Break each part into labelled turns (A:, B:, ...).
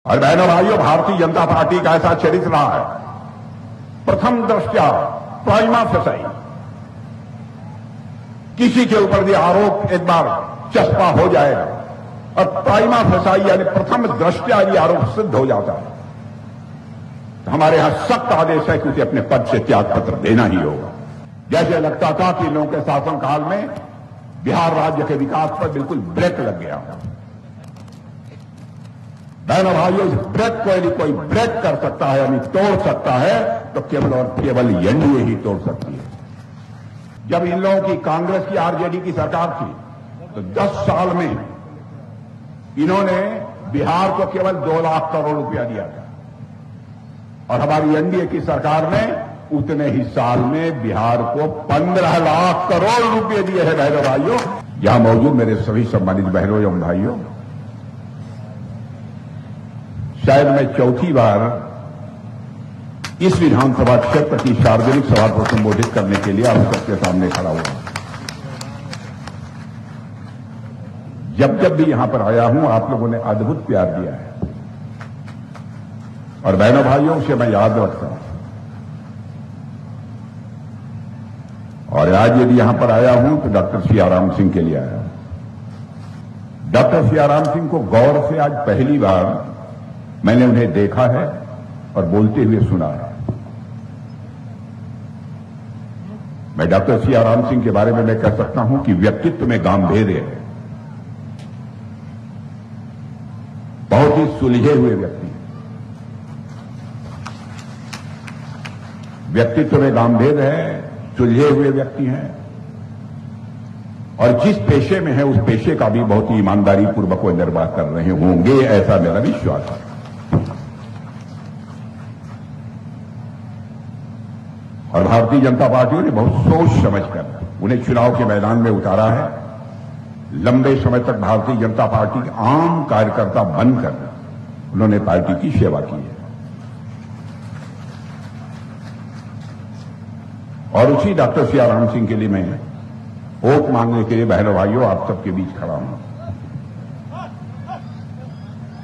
A: और बहनों भाइयों, भारतीय जनता पार्टी का ऐसा चरित्र रहा है, प्रथम दृष्टया प्राइमा फेसाई किसी के ऊपर भी आरोप एक बार चस्पा हो जाएगा और प्राइमा फेसाई यानी प्रथम दृष्टया ये आरोप सिद्ध हो जाता है तो हमारे यहां सख्त आदेश है कि उसे अपने पद से त्यागपत्र देना ही होगा। जैसे लगता था कि लोगों के शासनकाल में बिहार राज्य के विकास पर बिल्कुल ब्रेक लग गया। बहनों भाइयों, इस ब्रेक को यदि कोई ब्रेक कर सकता है यानी तोड़ सकता है तो केवल और केवल एनडीए ही तोड़ सकती है। जब इन लोगों की कांग्रेस की आरजेडी की सरकार थी तो 10 साल में इन्होंने बिहार को केवल 2 लाख करोड़ रुपया दिया था और हमारी एनडीए की सरकार ने उतने ही साल में बिहार को 15 लाख करोड़ रुपए दिए हैं। बहनों भाइयों, यहां मौजूद मेरे सभी सम्मानित बहनों एवं भाइयों, शायद मैं चौथी बार इस विधानसभा क्षेत्र की सार्वजनिक सभा को संबोधित करने के लिए आप सबके सामने खड़ा हुआ। जब जब भी यहां पर आया हूं आप लोगों ने अद्भुत प्यार दिया है और बहनों भाइयों से मैं याद रखता हूं। और आज यदि यहां पर आया हूं तो डॉक्टर सियाराम सिंह के लिए आया हूं। डॉक्टर सियाराम सिंह को गौर से आज पहली बार मैंने उन्हें देखा है और बोलते हुए सुना है। मैं डॉक्टर सियाराम सिंह के बारे में मैं कह सकता हूं कि व्यक्तित्व में गांभीर्य है, बहुत ही सुलझे हुए व्यक्ति, व्यक्तित्व में गांभीर्य है, सुलझे हुए व्यक्ति हैं और जिस पेशे में है उस पेशे का भी बहुत ही ईमानदारी पूर्वक वो निर्वाह कर रहे होंगे, ऐसा मेरा विश्वास है। और भारतीय जनता पार्टी ने बहुत सोच समझकर उन्हें चुनाव के मैदान में उतारा है। लंबे समय तक भारतीय जनता पार्टी के आम कार्यकर्ता बनकर उन्होंने पार्टी की सेवा की है और उसी डॉक्टर सियाराम सिंह के लिए मैं वोट मांगने के लिए बहनों भाइयों आप सबके बीच खड़ा हूं।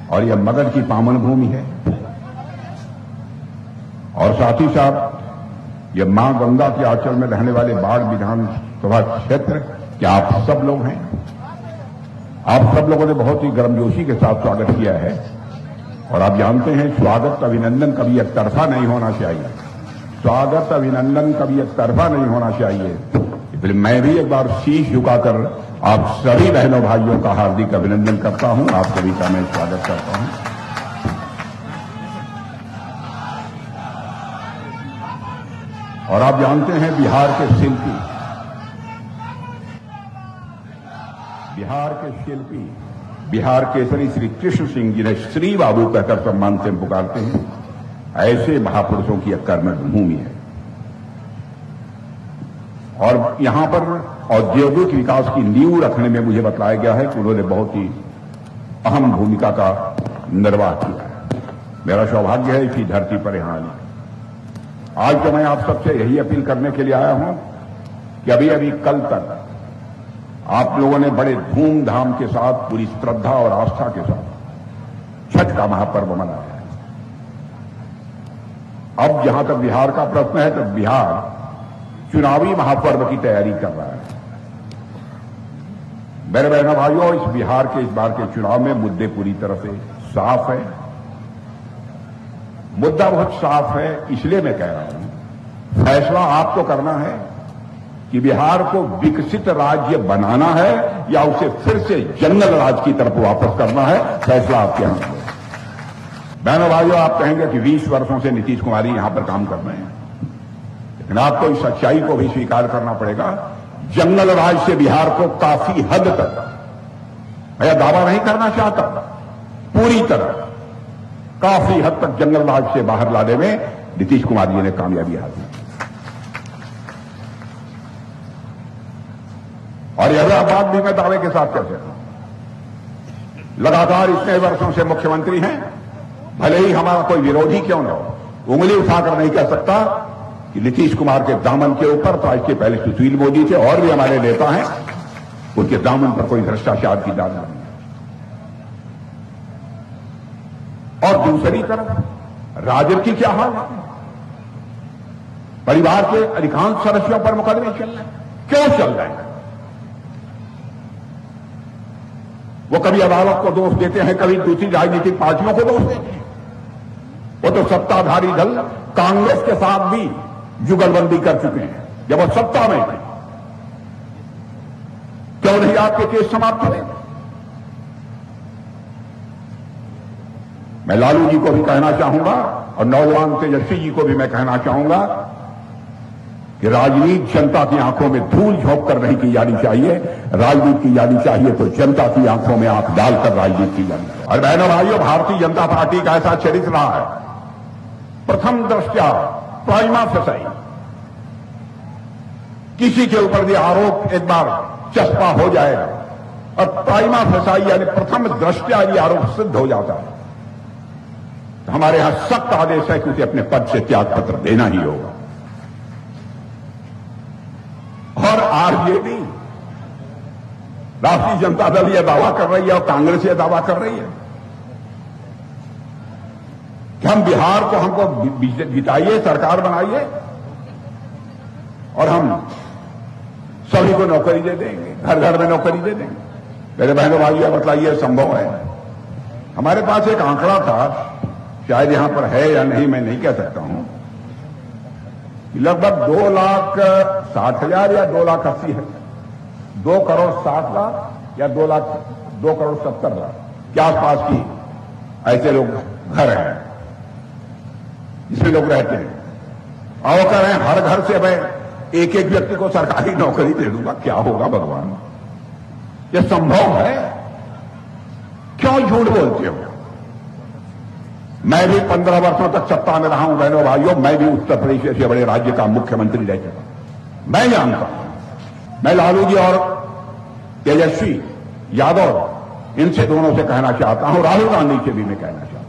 A: और यह मगध की पावन भूमि है और साथ ही साथ यह मां गंगा के आंचल में रहने वाले बाढ़ विधानसभा क्षेत्र के आप सब लोग हैं। आप सब लोगों ने बहुत ही गर्मजोशी के साथ स्वागत किया है और आप जानते हैं स्वागत अभिनंदन कभी एक तरफा नहीं होना चाहिए, स्वागत अभिनंदन कभी एक तरफा नहीं होना चाहिए। इसलिए मैं भी एक बार शीश झुकाकर आप सभी बहनों भाइयों का हार्दिक अभिनंदन करता हूं, आप सभी का मैं स्वागत करता हूं। और आप जानते हैं बिहार के शिल्पी बिहार केसरी श्री कृष्ण सिंह जिन्हें श्री बाबू कहकर सम्मान से पुकारते हैं, ऐसे महापुरुषों की एक कर्मभूमि है। और यहां पर औद्योगिक विकास की नींव रखने में मुझे बताया गया है कि उन्होंने बहुत ही अहम भूमिका का निर्वाह किया है। मेरा सौभाग्य है इसी धरती पर यहां आने। आज तो मैं आप सबसे यही अपील करने के लिए आया हूं कि अभी अभी कल तक आप लोगों ने बड़े धूमधाम के साथ पूरी श्रद्धा और आस्था के साथ छठ का महापर्व मनाया है। अब जहां तक बिहार का प्रश्न है तो बिहार चुनावी महापर्व की तैयारी कर रहा है। मेरे बहनों भाइयों, इस बिहार के इस बार के चुनाव में मुद्दे पूरी तरह से साफ है। मुद्दा बहुत साफ है, इसलिए मैं कह रहा हूं फैसला आपको करना है कि बिहार को विकसित राज्य बनाना है या उसे फिर से जंगल राज की तरफ वापस करना है। फैसला आपके हाथ में। बहनों भाइयों, आप कहेंगे कि 20 वर्षों से नीतीश कुमार यहां पर काम कर रहे हैं, लेकिन आपको इस सच्चाई को भी स्वीकार करना पड़ेगा। जंगल राज से बिहार को काफी हद तक, मैं दावा नहीं करना चाहता, पूरी तरह काफी हद तक जंगल राज से बाहर लाने में नीतीश कुमार जी ने कामयाबी हासिल की। और यह बात भी मैं दावे के साथ कह सकता हूं। लगातार इतने वर्षों से मुख्यमंत्री हैं, भले ही हमारा कोई विरोधी क्यों न हो, उंगली उठाकर नहीं कह सकता कि नीतीश कुमार के दामन के ऊपर, तो आज के पहले सुशील मोदी थे और भी हमारे नेता हैं, उनके दामन पर कोई भ्रष्टाचार की दाग नहीं है। और दूसरी तरफ राजद की क्या हाल है? परिवार के अधिकांश सदस्यों पर मुकदमे चल रहे हैं। क्यों चल रहे हैं? वो कभी अदालत को दोष देते हैं, कभी दूसरी राजनीतिक पार्टियों को दोष देते हैं। वो तो सत्ताधारी दल कांग्रेस के साथ भी जुगलबंदी कर चुके हैं जब वो सत्ता में थे। क्यों नहीं आपके केस समाप्त हुए? मैं लालू जी को भी कहना चाहूंगा और नौजवान तेजस्वी जी को भी मैं कहना चाहूंगा कि राजनीति जनता की आंखों में धूल झोंक कर नहीं की जानी चाहिए। राजनीति की जानी चाहिए तो जनता की आंखों में आंख डालकर राजनीति की जानी चाहिए। और बहनों भाइयों, भारतीय जनता पार्टी का ऐसा चरित्र रहा है, प्रथम दृष्टया प्राइमा फेसाई, किसी के ऊपर भी आरोप एक बार चस्पा हो जाएगा और प्राइमा फेसाई यानी प्रथम दृष्टया ये आरोप सिद्ध हो जाता है, तो हमारे यहां सख्त आदेश है कि उसे अपने पद से त्याग पत्र देना ही होगा। और आरजेडी, राष्ट्रीय जनता दल यह दावा कर रही है और कांग्रेस यह दावा कर रही है कि हम बिहार को हमको जिताइए, सरकार बनाइए और हम सभी को नौकरी दे देंगे, घर घर में नौकरी दे देंगे। मेरे बहनों भाइयों, बताइए संभव है? हमारे पास एक आंकड़ा था, शायद यहां पर है या नहीं मैं नहीं कह सकता हूं, लगभग 2,60,000 या 2,80,000, 2,60,00,000 या 2,70,00,000 के आसपास की ऐसे लोग घर हैं जिसमें लोग रहते हैं। और कह रहे हैं हर घर से मैं एक एक व्यक्ति को सरकारी नौकरी दे दूंगा। क्या होगा भगवान? यह संभव है? क्यों झूठ बोलते हो? मैं भी 15 वर्षों तक सत्ता में रहा हूं बहनों भाइयों, मैं भी उत्तर प्रदेश से बड़े राज्य का मुख्यमंत्री रह चुका, मैं जानता हूं। मैं लालू जी और तेजस्वी यादव इनसे दोनों से कहना चाहता हूं, राहुल गांधी से भी मैं कहना चाहता हूं,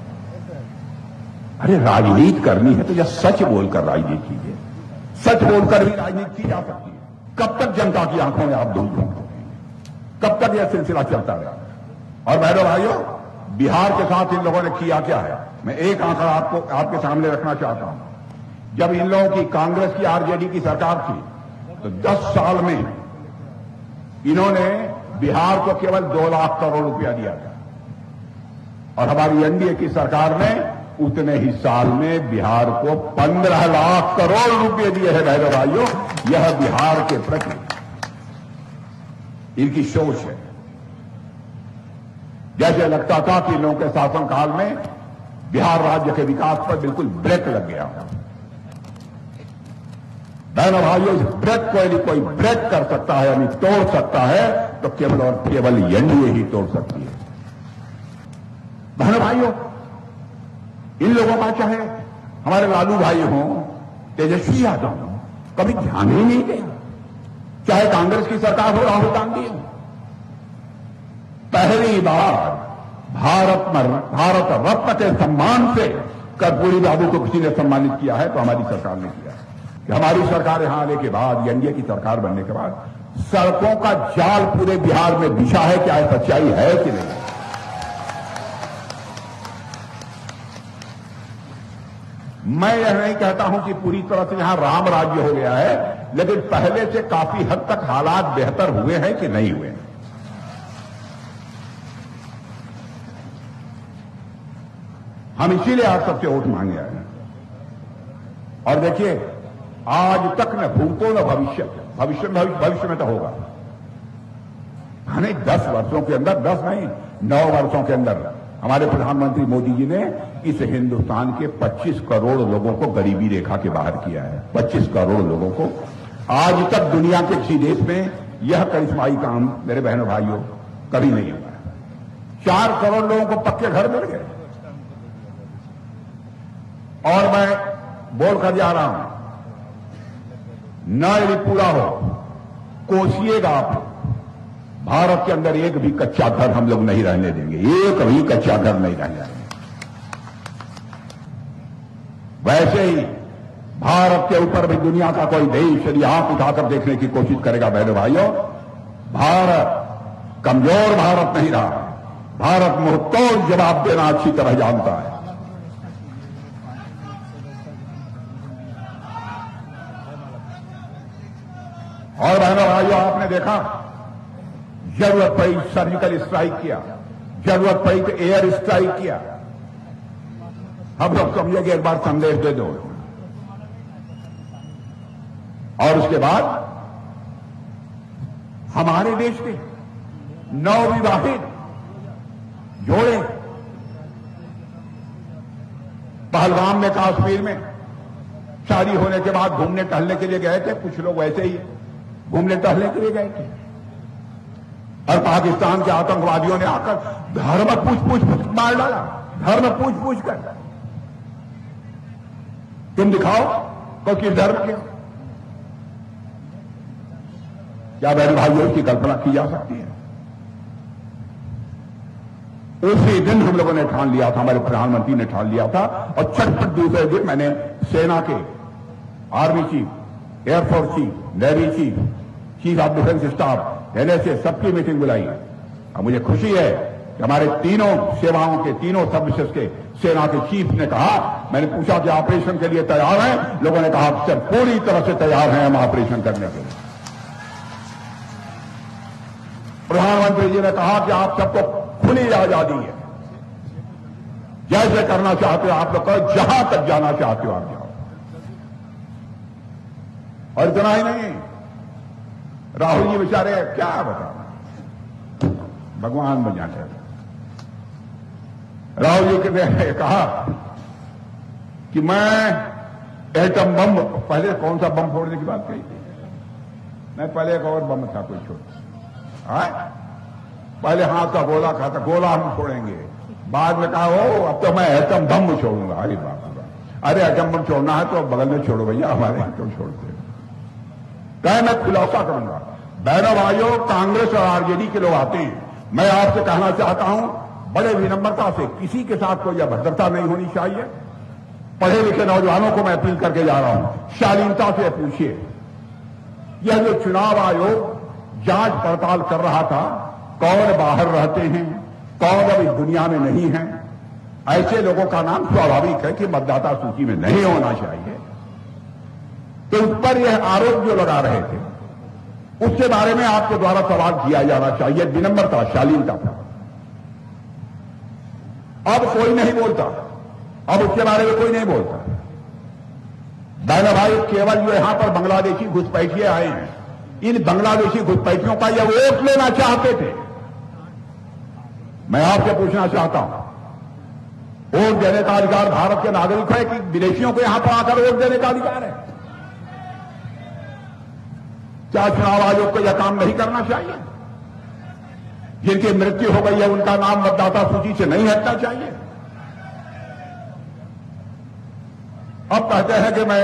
A: अरे राजनीति करनी है तो यह सच बोलकर राजनीति कीजिए। सच बोलकर भी राजनीति की जा सकती है। कब तक जनता की आंखों में आप धूल झोंकते? कब तक यह सिलसिला चलता रहेगा? और बहनों भाइयों, बिहार के साथ इन लोगों ने किया क्या है, मैं एक आंकड़ा आपके सामने रखना चाहता हूं। जब इन लोगों की कांग्रेस की आरजेडी की सरकार थी तो 10 साल में इन्होंने बिहार को केवल 2 लाख करोड़ रुपया दिया था और हमारी एनडीए की सरकार ने उतने ही साल में बिहार को 15 लाख करोड़ रुपए दिए हैं। बहनों भाइयों, यह बिहार के प्रति इनकी सोच है। जैसे लगता था कि इन लोगों के शासनकाल में बिहार राज्य के विकास पर बिल्कुल ब्रेक लग गया। बहनों भाइयों, इस ब्रेक को यदि कोई ब्रेक कर सकता है यानी तोड़ सकता है तो केवल और केवल एनडीए ही तोड़ सकती है। बहनों भाइयों, इन लोगों का चाहे हमारे लालू भाई हों, तेजस्वी यादव हों, कभी ध्यान ही नहीं दिया। चाहे कांग्रेस की सरकार हो, राहुल गांधी हो, पहली बार भारत रत्न के सम्मान से कर्पूरी बाबू को किसी ने सम्मानित किया है तो हमारी सरकार ने किया है। कि हमारी सरकार यहां आने के बाद, एनडीए की सरकार बनने के बाद सड़कों का जाल पूरे बिहार में बिछा है। क्या यह सच्चाई है कि नहीं? मैं यह नहीं कहता हूं कि पूरी तरह से यहां राम राज्य हो गया है, लेकिन पहले से काफी हद तक हालात बेहतर हुए हैं कि नहीं हुए? हम इसीलिए आप सबसे वोट मांगे आए हैं। और देखिए, आज तक न भूतो न भविष्य में तो होगा। हमें 10 वर्षों के अंदर, 10 नहीं 9 वर्षों के अंदर हमारे प्रधानमंत्री मोदी जी ने इस हिंदुस्तान के 25 करोड़ लोगों को गरीबी रेखा के बाहर किया है। 25 करोड़ लोगों को। आज तक दुनिया के किसी देश में यह करिश्माई काम मेरे बहनों भाइयों कभी नहीं हुआ। 4 करोड़ लोगों को पक्के घर मिल गए। और मैं बोलकर जा रहा हूं, न यदि पूरा हो, कोशिएगा आप, भारत के अंदर एक भी कच्चा घर हम लोग नहीं रहने देंगे। एक भी कच्चा घर नहीं रहने देंगे। वैसे ही भारत के ऊपर भी दुनिया का कोई देश यदि आंख उठाकर देखने की कोशिश करेगा बहनों भाइयों, भारत कमजोर भारत नहीं रहा। भारत मुंहतोड़ जवाब देना अच्छी तरह जानता है। और बहनों भाइयों, आपने देखा जरूरत पड़ी सर्जिकल स्ट्राइक किया, जरूरत पड़ी तो एयर स्ट्राइक किया। हम लोग समझे कि एक बार संदेश दे दो, और उसके बाद हमारे देश के नवविवाहित जोड़े पहलगाम में, कश्मीर में शादी होने के बाद घूमने टहलने के लिए गए थे। कुछ लोग वैसे ही घूमने टहलने के लिए गए थे, और पाकिस्तान के आतंकवादियों ने आकर घर में पूछ मार डाला, घर में पूछ कर। तुम दिखाओ तो किस धर्म के? क्या बहन भाइयों की कल्पना की जा सकती है? उसी दिन हम लोगों ने ठान लिया था, हमारे प्रधानमंत्री ने ठान लिया था, और चटपट दूसरे दिन मैंने सेना के army chief, air force chief, navy chief, chief of defence staff, NSA सबकी मीटिंग बुलाई। और मुझे खुशी है कि हमारे तीनों सेवाओं के, तीनों सर्विसेज के सेना के चीफ ने कहा, मैंने पूछा कि ऑपरेशन के लिए तैयार हैं? लोगों ने कहा सर पूरी तरह से तैयार हैं हम ऑपरेशन करने के लिए। प्रधानमंत्री जी ने कहा कि आप सबको खुली आजादी है, जैसे करना चाहते हो आप लोग करो, जहां तक जाना चाहते हो आप जाओ। और इतना ही नहीं, राहुल जी बेचारे क्या बताना, भगवान बन जाते। राहुल जी ने कहा कि मैं एटम बम, पहले कौन सा बम फोड़ने की बात कही थी? नहीं, पहले एक और बम था कोई छोटा, पहले हाथ का गोला खाता, गोला हम छोड़ेंगे, बाद में कहा हो अब तो मैं एटम बम छोड़ूंगा। अरे बाप रे, अरे एटम बम छोड़ना है तो बगल में छोड़ो भैया, हमारे यहां क्यों छोड़ते? कहे मैं खुलासा करूंगा। बहनों भाइयों, कांग्रेस और आरजेडी के लोग आते हैं, मैं आपसे कहना चाहता हूं बड़े विनम्रता से, किसी के साथ कोई अभद्रता नहीं होनी चाहिए। पढ़े लिखे नौजवानों को मैं अपील करके जा रहा हूं, शालीनता से पूछिए। यह जो चुनाव आयोग जांच पड़ताल कर रहा था, कौन बाहर रहते हैं, कौन अब इस दुनिया में नहीं है, ऐसे लोगों का नाम स्वाभाविक है कि मतदाता सूची में नहीं होना चाहिए। तो उस पर यह आरोप जो लगा रहे थे, उसके बारे में आपके द्वारा सवाल किया जाना चाहिए, विनम्रता, शालीनता था। अब कोई नहीं बोलता, अब उसके बारे में कोई नहीं बोलता। बहनों भाई, केवल जो यहां पर बांग्लादेशी घुसपैठिए आए हैं, इन बांग्लादेशी घुसपैठियों का यह वोट लेना चाहते थे। मैं आपसे पूछना चाहता हूं, वोट देने का अधिकार भारत के नागरिक है कि विदेशियों को यहां पर आकर वोट देने का अधिकार है? क्या चुनाव आयोग को यह काम नहीं करना चाहिए? जिनकी मृत्यु हो गई है उनका नाम मतदाता सूची से नहीं हटना चाहिए? अब कहते हैं कि मैं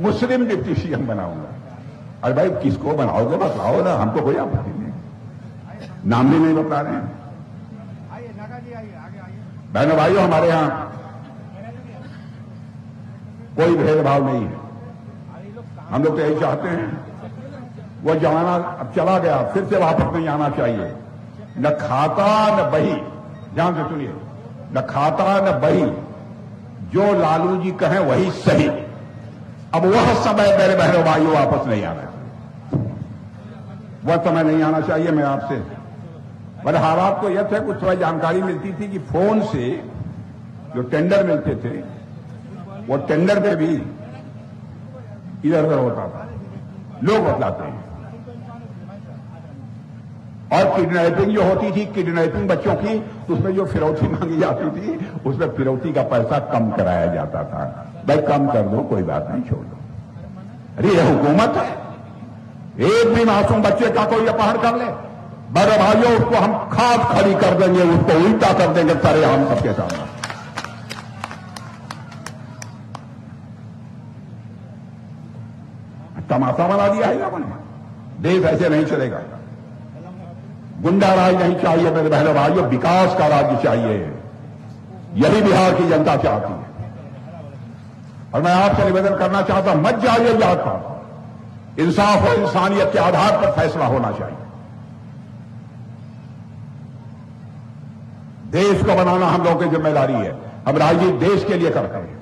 A: मुस्लिम डिप्टी सीएम बनाऊंगा। अरे भाई, किसको बनाओगे बताओ ना, हमको कोई आपत्ति नहीं, नाम भी नहीं बता रहे हैं। बहनों भाइयों, हमारे यहां कोई भेदभाव नहीं है। हम लोग तो यही चाहते हैं, वो जमाना अब चला गया, फिर से वापस नहीं आना चाहिए। न खाता न बही, ध्यान से सुनिए, न खाता न बही, जो लालू जी कहें वही सही। अब वह समय मेरे बहनों भाइयों वापस नहीं आना चाहिए, वह समय नहीं आना चाहिए। मैं आपसे बड़े हालात को यह थे, कुछ थोड़ा जानकारी मिलती थी कि फोन से जो टेंडर मिलते थे, वो टेंडर पे भी इधर उधर होता था, लोग बतलाते हैं। और किडनैपिंग जो होती थी, किडनैपिंग बच्चों की, तो उसमें जो फिरौती मांगी जाती थी, उसमें फिरौती का पैसा कम कराया जाता था। भाई कम कर दो, कोई बात नहीं, छोड़ दो। अरे यह हुकूमत है, एक भी मासूम बच्चे का कोई अपहरण कर ले, बड़े भाइयों उसको हम खाद खड़ी कर देंगे, उसको उल्टा कर देंगे सारे हम सबके सामने। तमाशा बना दिया है लोगों ने। देश ऐसे नहीं चलेगा। गुंडा राज नहीं चाहिए मेरे बहनों भाइयों, विकास का राज्य चाहिए। यही बिहार की जनता चाहती है। और मैं आपसे निवेदन करना चाहता हूं, मत जाइए जात पात, इंसाफ और इंसानियत के आधार पर फैसला होना चाहिए। देश को बनाना हम लोगों की जिम्मेदारी है। हम राजनीति देश के लिए करते हैं,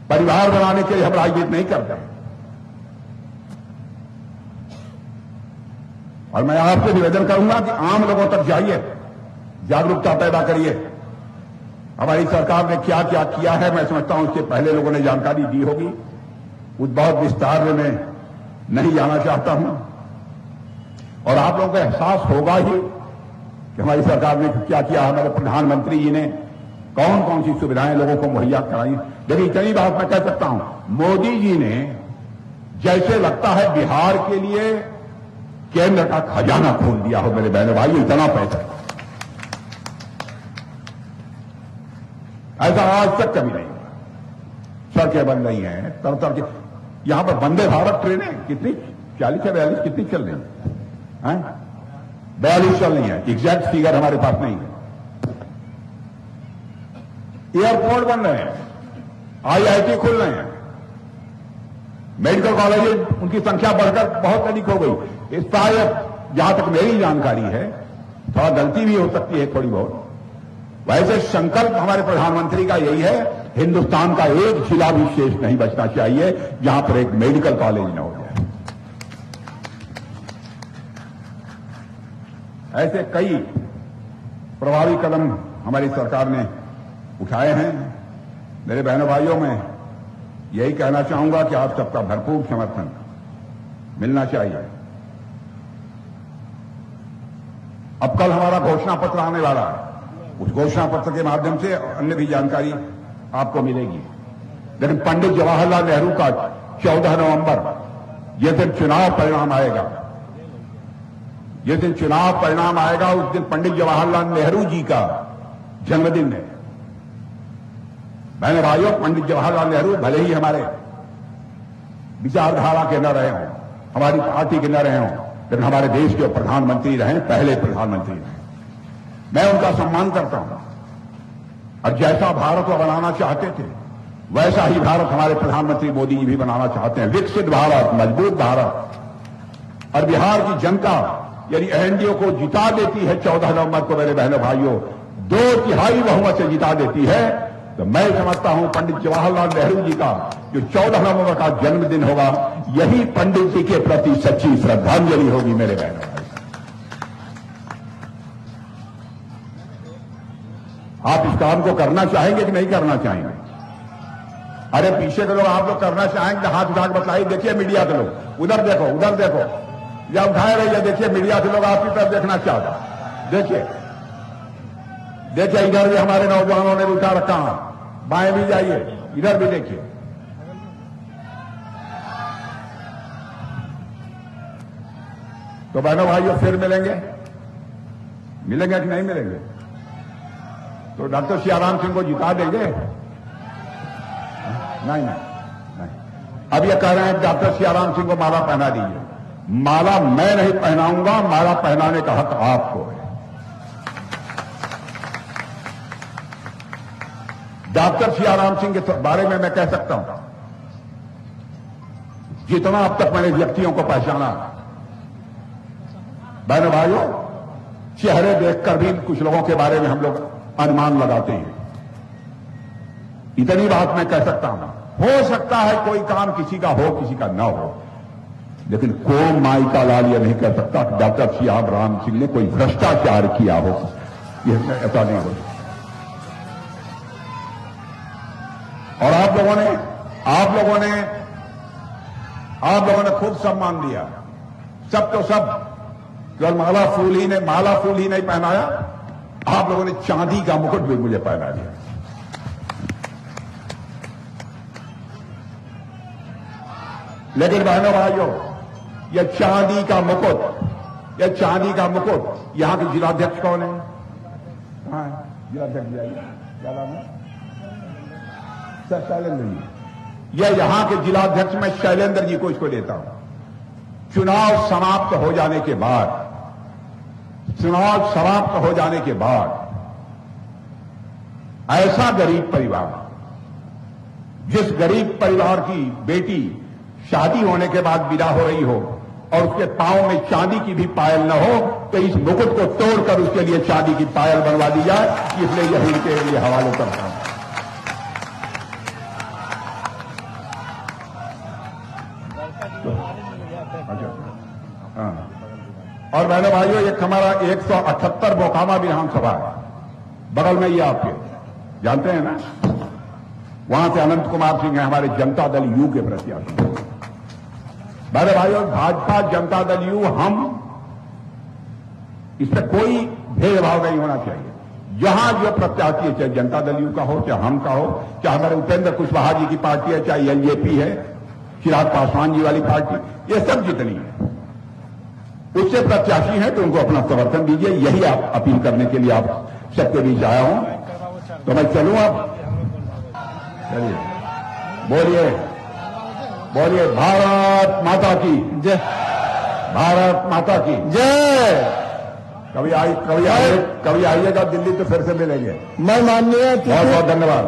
A: परिवार बनाने के लिए हम राजनीति नहीं करते हैं। और मैं आपसे निवेदन करूंगा कि आम लोगों तक जाइए, जागरूकता पैदा करिए। हमारी सरकार ने क्या क्या किया है मैं समझता हूं उसके पहले लोगों ने जानकारी दी होगी, कुछ बहुत विस्तार में मैं नहीं जाना चाहता हूं। और आप लोगों को एहसास होगा ही कि हमारी सरकार ने क्या किया, हमारे प्रधानमंत्री जी ने कौन कौन सी सुविधाएं लोगों को मुहैया कराई। लेकिन इतनी बात मैं कह सकता हूं, मोदी जी ने जैसे लगता है बिहार के लिए केंद्र का खजाना खोल दिया हो मेरे बहनों भाई, इतना पैसा ऐसा आज तक कभी नहीं हुआ। सड़कें बन रही हैं, तरह तरह की यहां पर वंदे भारत ट्रेनें कितनी 40 या 42 कितनी चल रही हैं? 42 चल रही है, एग्जैक्ट फिगर हमारे पास नहीं है। एयरपोर्ट बन रहे हैं, IIT खुल रहे हैं, मेडिकल कॉलेज उनकी संख्या बढ़कर बहुत अधिक हो गई। इस शायद जहां तक मेरी जानकारी है, थोड़ा गलती भी हो सकती है थोड़ी बहुत, वैसे संकल्प हमारे प्रधानमंत्री का यही है, हिंदुस्तान का एक जिला भी शेष नहीं बचना चाहिए जहां पर एक मेडिकल कॉलेज न हो जाए। ऐसे कई प्रभावी कदम हमारी सरकार ने उठाए हैं। मेरे बहनों भाइयों, में यही कहना चाहूंगा कि आप सबका भरपूर समर्थन मिलना चाहिए। अब कल हमारा घोषणा पत्र आने वाला है, उस घोषणा पत्र के माध्यम से अन्य भी जानकारी आपको मिलेगी। लेकिन पंडित जवाहरलाल नेहरू का 14 नवंबर जिस दिन चुनाव परिणाम आएगा, जिस दिन चुनाव परिणाम आएगा उस दिन पंडित जवाहरलाल नेहरू जी का जन्मदिन है। मैंने भाइयों, पंडित जवाहरलाल नेहरू भले ही हमारे विचारधारा के न रहे हों, हमारी पार्टी के न रहे हों, लेकिन हमारे देश के प्रधानमंत्री रहे, पहले प्रधानमंत्री रहे। मैं उनका सम्मान करता हूं। और जैसा भारत वो बनाना चाहते थे वैसा ही भारत हमारे प्रधानमंत्री मोदी जी भी बनाना चाहते हैं, विकसित भारत, मजबूत भारत। और बिहार की जनता यदि एनडीए को जिता देती है 14 नवंबर को मेरे बहनों भाइयों, 2/3 बहुमत से जिता देती है, तो मैं समझता हूं पंडित जवाहरलाल नेहरू जी का जो 14 नवंबर का जन्मदिन होगा, यही पंडित जी के प्रति सच्ची श्रद्धांजलि होगी मेरे बहनों भाई। आप इस काम को करना चाहेंगे कि नहीं करना चाहेंगे? अरे पीछे के लोग, आप लोग करना चाहेंगे हाथ उठा के बताइए। देखिए मीडिया के लोग, उधर देखो, उधर देखो, या उठाए रहिए। देखिए मीडिया के लोग आपकी तरफ देखना चाहता। देखिए देखिए, इधर भी हमारे नौजवानों ने उठा रखा है, बाएं भी जाइए, इधर भी देखिए। तो बहनों भाइयों, फिर मिलेंगे, मिलेंगे कि नहीं मिलेंगे? तो डॉक्टर सियाराम सिंह को जिता देंगे? नहीं नहीं नहीं। अब ये कह रहे हैं डॉक्टर सियाराम सिंह को माला पहना दीजिए। माला मैं नहीं पहनाऊंगा, माला पहनाने का हक आपको है। डॉक्टर सियाराम सिंह के बारे में मैं कह सकता हूं, जितना अब तक मैंने व्यक्तियों को पहचाना, बहनों भाइयों, चेहरे देखकर भी कुछ लोगों के बारे में हम लोग अनुमान लगाते हैं। इतनी बात मैं कह सकता हूं, हो सकता है कोई काम किसी का हो, किसी का ना हो, लेकिन कोई माई का लाल यह नहीं कह सकता कि डॉक्टर सियाराम सिंह ने कोई भ्रष्टाचार किया हो। यह ऐसा नहीं हो। और आप लोगों ने खूब सम्मान दिया। सब तो सब, केवल माला फूल ही नहीं पहनाया, आप लोगों ने चांदी का मुकुट भी मुझे पहना दिया। लेकिन बहनों भाइयों, यह चांदी का मुकुट यहां के जिलाध्यक्ष कौन है? हाँ, जिलाध्यक्ष जाइए, क्या नाम है? शैलेंद्र जी। यह यहां के जिलाध्यक्ष मैं शैलेंद्र जी को इसको देता हूं। चुनाव समाप्त हो जाने के बाद ऐसा गरीब परिवार, जिस गरीब परिवार की बेटी शादी होने के बाद विदा हो रही हो और उसके पांव में चांदी की भी पायल न हो, तो इस मुकुट को तोड़कर उसके लिए चांदी की पायल बनवा दी जाए, इसलिए यही के लिए हवाले करता हूं। और भाइयों, एक हमारा 178 मोकामा विधानसभा है, बगल में ही आपके, जानते हैं ना, वहां से अनंत कुमार सिंह है हमारे जनता दल यू के प्रत्याशी। मेरे भाइयों, भाजपा जनता दल यू, हम इसमें कोई भेदभाव नहीं होना चाहिए। जहां जो प्रत्याशी है, चाहे जनता दल यू का हो, चाहे हम का हो, चाहे हमारे उपेंद्र कुशवाहा जी की पार्टी है, चाहे एलजेपी है, चिराग पासवान जी वाली पार्टी, ये सब जितनी है, उससे प्रत्याशी हैं तो उनको अपना समर्थन दीजिए। यही आप अपील करने के लिए आप सबके बीच आया हूं। तो मैं चलूं अब? चलिए, बोलिए बोलिए, भारत माता की जय, भारत माता की
B: जय।
A: कभी आइएगा दिल्ली तो फिर से मिलेंगे।
B: मैं माननीय
A: बहुत बहुत धन्यवाद।